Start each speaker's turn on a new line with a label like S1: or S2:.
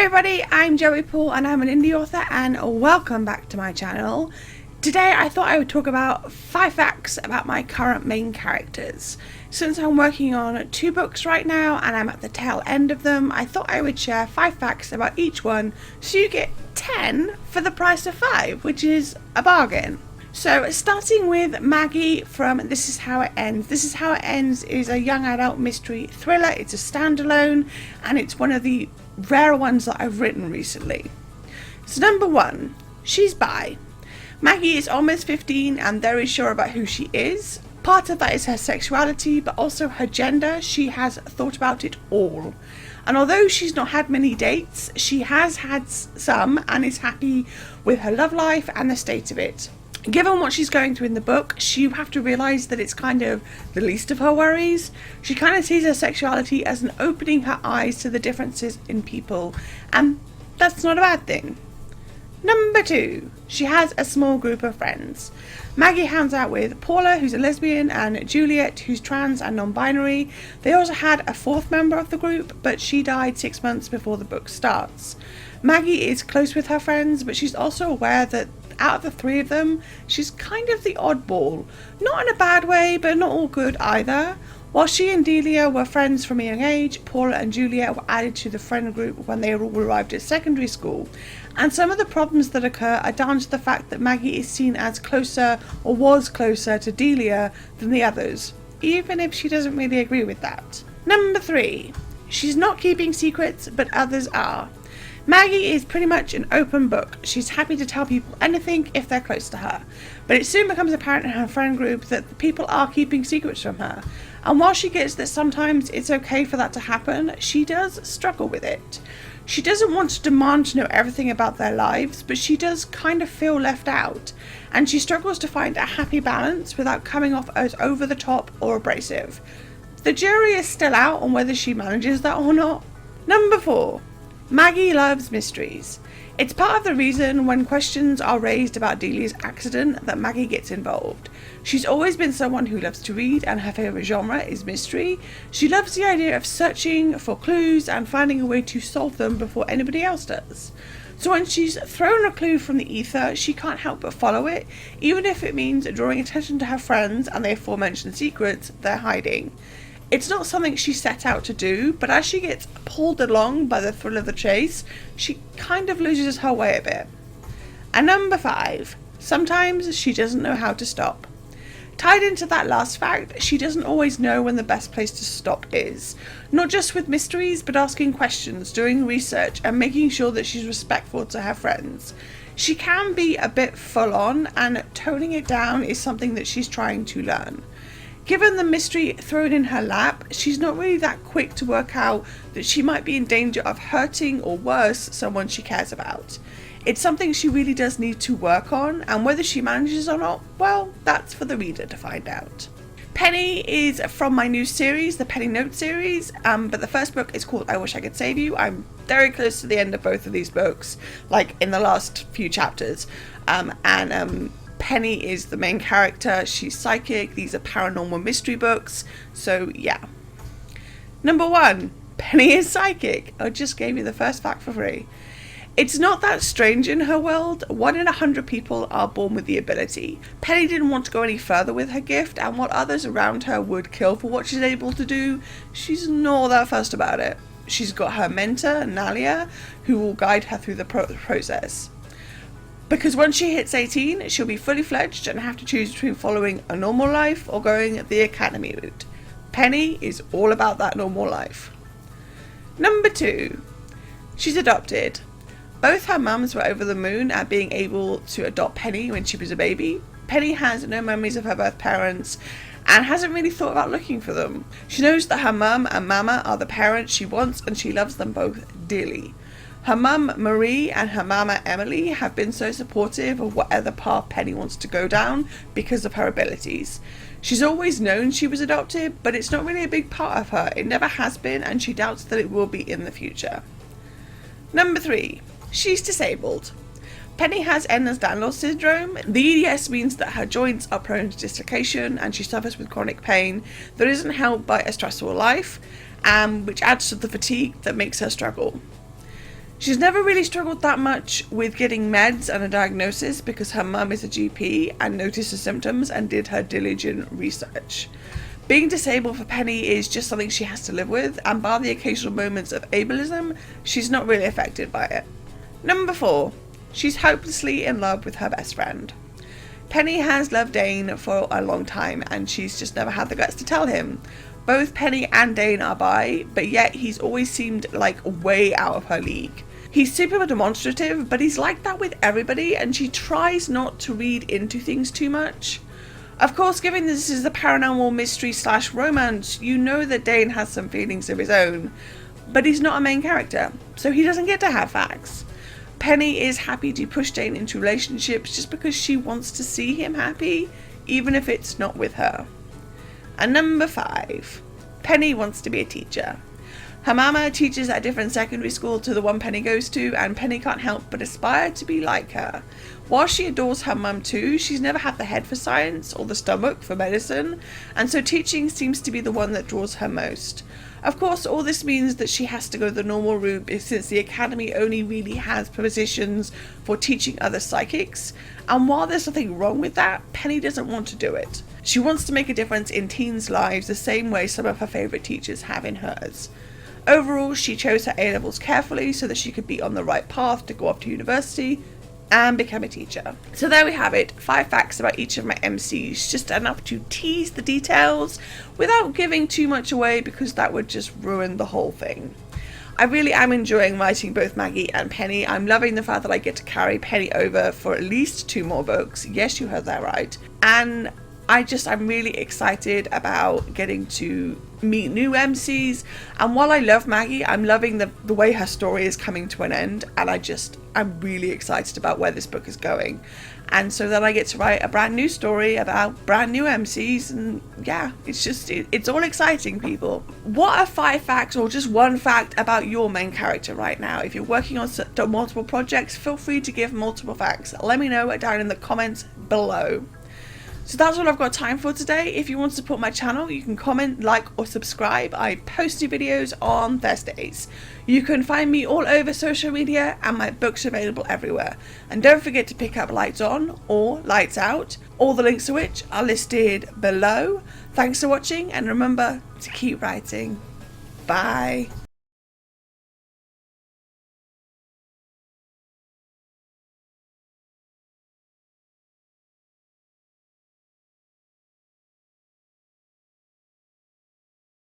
S1: Hi everybody, I'm Joey Paul and I'm an indie author and welcome back to my channel. Today I thought I would talk about 5 facts about my current main characters. Since I'm working on 2 books right now and I'm at the tail end of them, I thought I would share 5 facts about each one so you get 10 for the price of 5, which is a bargain. So starting with Maggie from This Is How It Ends. This Is How It Ends is a young adult mystery thriller. It's a standalone and it's one of the rare ones that I've written recently. So number 1, she's bi. Maggie is almost 15 and very sure about who she is. Part of that is her sexuality, but also her gender. She has thought about it all. And although she's not had many dates, she has had some and is happy with her love life and the state of it. Given what she's going through in the book, you have to realise that it's kind of the least of her worries. She kind of sees her sexuality as an opening her eyes to the differences in people, and that's not a bad thing. Number 2, she has a small group of friends. Maggie hangs out with Paula, who's a lesbian, and Juliet, who's trans and non-binary. They also had a 4th member of the group, but she died 6 months before the book starts. Maggie is close with her friends, but she's also aware that out of the 3 of them, she's kind of the oddball. Not in a bad way, but not all good either. While she and Delia were friends from a young age, Paula and Juliet were added to the friend group when they all arrived at secondary school. And some of the problems that occur are down to the fact that Maggie is seen as closer, or was closer, to Delia than the others, even if she doesn't really agree with that. Number 3, she's not keeping secrets, but others are. Maggie is pretty much an open book. She's happy to tell people anything if they're close to her. But it soon becomes apparent in her friend group that people are keeping secrets from her. And while she gets that sometimes it's okay for that to happen, she does struggle with it. She doesn't want to demand to know everything about their lives, but she does kind of feel left out. And she struggles to find a happy balance without coming off as over the top or abrasive. The jury is still out on whether she manages that or not. Number 4. Maggie loves mysteries. It's part of the reason when questions are raised about Delia's accident that Maggie gets involved. She's always been someone who loves to read and her favourite genre is mystery. She loves the idea of searching for clues and finding a way to solve them before anybody else does. So when she's thrown a clue from the ether, she can't help but follow it, even if it means drawing attention to her friends and the aforementioned secrets they're hiding. It's not something she set out to do, but as she gets pulled along by the thrill of the chase, she kind of loses her way a bit. And number 5, sometimes she doesn't know how to stop. Tied into that last fact, she doesn't always know when the best place to stop is. Not just with mysteries, but asking questions, doing research, and making sure that she's respectful to her friends. She can be a bit full on, and toning it down is something that she's trying to learn. Given the mystery thrown in her lap, she's not really that quick to work out that she might be in danger of hurting or worse someone she cares about. It's something she really does need to work on, and whether she manages or not, well, that's for the reader to find out. Penny is from my new series, the Penny Note series, but the first book is called I Wish I Could Save You. I'm very close to the end of both of these books, like in the last few chapters, Penny is the main character. She's psychic. These are paranormal mystery books. So yeah. Number 1, Penny is psychic. I just gave you the first fact for free. It's not that strange in her world. 1 in 100 people are born with the ability. Penny didn't want to go any further with her gift, and what others around her would kill for what she's able to do, she's not that fussed about it. She's got her mentor, Nalia, who will guide her through the process. Because once she hits 18, she'll be fully fledged and have to choose between following a normal life or going the academy route. Penny is all about that normal life. Number 2, she's adopted. Both her mums were over the moon at being able to adopt Penny when she was a baby. Penny has no memories of her birth parents and hasn't really thought about looking for them. She knows that her mum and mama are the parents she wants and she loves them both dearly. Her mum, Marie, and her mama, Emily, have been so supportive of whatever path Penny wants to go down because of her abilities. She's always known she was adopted, but it's not really a big part of her. It never has been, and she doubts that it will be in the future. Number 3, she's disabled. Penny has Ehlers-Danlos syndrome. The EDS means that her joints are prone to dislocation and she suffers with chronic pain that isn't helped by a stressful life, which adds to the fatigue that makes her struggle. She's never really struggled that much with getting meds and a diagnosis because her mum is a GP and noticed the symptoms and did her diligent research. Being disabled for Penny is just something she has to live with, and bar the occasional moments of ableism, she's not really affected by it. Number 4. She's hopelessly in love with her best friend. Penny has loved Dane for a long time and she's just never had the guts to tell him. Both Penny and Dane are bi, but yet he's always seemed like way out of her league. He's super demonstrative, but he's like that with everybody, and she tries not to read into things too much. Of course, given this is the paranormal mystery / romance, you know that Dane has some feelings of his own, but he's not a main character, so he doesn't get to have facts. Penny is happy to push Dane into relationships just because she wants to see him happy, even if it's not with her. And number 5. Penny wants to be a teacher. Her mama teaches at a different secondary school to the one Penny goes to, and Penny can't help but aspire to be like her. While she adores her mum too, she's never had the head for science or the stomach for medicine, and so teaching seems to be the one that draws her most. Of course, all this means that she has to go the normal route since the academy only really has positions for teaching other psychics, and while there's nothing wrong with that, Penny doesn't want to do it. She wants to make a difference in teens' lives the same way some of her favourite teachers have in hers. Overall, she chose her A-levels carefully so that she could be on the right path to go off to university and become a teacher. So there we have it, 5 facts about each of my MCs, just enough to tease the details without giving too much away because that would just ruin the whole thing. I really am enjoying writing both Maggie and Penny. I'm loving the fact that I get to carry Penny over for at least 2 more books. Yes, you heard that right. And I'm really excited about getting to meet new MCs, and while I love Maggie, I'm loving the way her story is coming to an end, and I'm really excited about where this book is going. And so then I get to write a brand new story about brand new MCs, and yeah, it's all exciting, people. What are 5 facts or just 1 fact about your main character right now? If you're working on multiple projects, feel free to give multiple facts. Let me know down in the comments below. So that's all I've got time for today. If you want to support my channel, you can comment, like, or subscribe. I post new videos on Thursdays. You can find me all over social media, and my books are available everywhere. And don't forget to pick up Lights On or Lights Out, all the links to which are listed below. Thanks for watching, and remember to keep writing. Bye.